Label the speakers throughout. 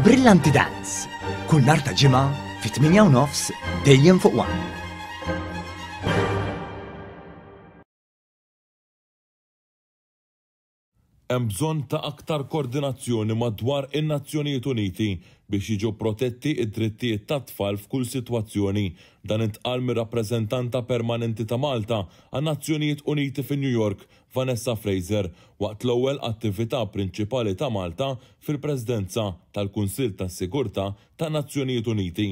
Speaker 1: Brillanti Dance, kull nhar ta' ġimgħa fit-8:30 dejjem fuq One.
Speaker 2: Hemm bżonn ta' aktar koordinazzjoni madwar in-Nazzjonijiet Uniti biex jiġu protetti id-drittijiet tat-tfal f'kull sitwazzjoni. Dan intqal mir-rappreżentanta permanenti ta' Malta għan-Nazzjonijiet Uniti fi New York, Vanessa Fraser, waqt l-ewwel attività prinċipali ta' Malta fil-Presidenza tal-Kunsill tas-Sigurtà tan-Nazzjonijiet Uniti.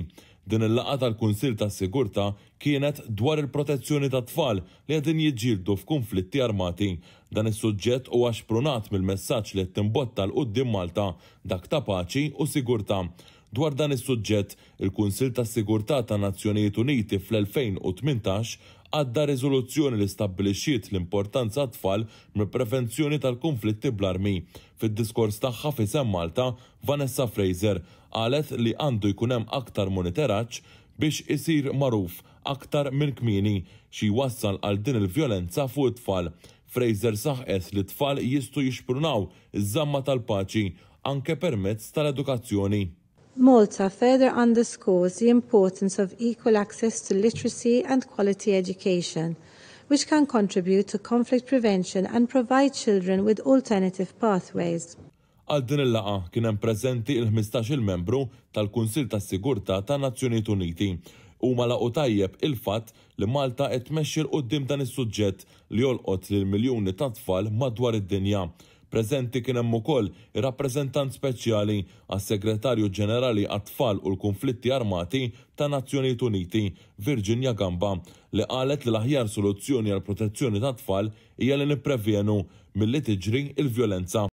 Speaker 2: Din il-laqgħa tal-Kunsill tas-Sigurtà kienet dwar il-protezzjoni tat-tfal li qegħdin jiġġieldu f'kunflitti armati. Dan is-suġġett huwa xprunat mill-messaġġ li qed timbotta l quddiem Malta dak ta' paċi u sigurtà. Dwar dan is-suġġett, il-Kunsill tas-Sigurtà tan-Nazzjonijiet Uniti fl-2018 għadda riżoluzzjoni li stabbilixxiet l-importanza tfal mill-prevenzjoni tal-konflitti bl-armi. Fid-diskors tagħha f'isem Malta, Vanessa Fraser qalet li għandu jkun hemm aktar monitoraġġ biex isir magħruf aktar minn kmieni xi jwassal għal din il-vjolenza fuq it-tfal. Fraser saħqet li t-tfal jistgħu jixprunaw iż-żamma tal-paċi anke permezz tal-edukazzjoni.
Speaker 3: Malta further underscores the importance of equal access to literacy and quality education, which can contribute to conflict prevention and provide children with alternative pathways.
Speaker 2: Għal din il-laqa kien hemm preżenti il-15 membru tal-Kunsill tas-Sigurtà tan-Nazzjonijiet Uniti. Huma laqgħu tajjeb il-fatt li Malta qed tmexxi l quddiem dan is-suġġett li jolqot lil miljuni ta' tfal madwar id-dinja. Preżenti kien hemm ukoll ir-rappreżentant speċjali għas-Segretarju Ġenerali għat-tfal u l-konflitti armati tan Nazzjonijiet Uniti, Virginia Gamba, li qalet li l-aħjar soluzzjoni għall protezzjoni tat-tfal hija li nipprevenu milli tiġri il-vjolenza.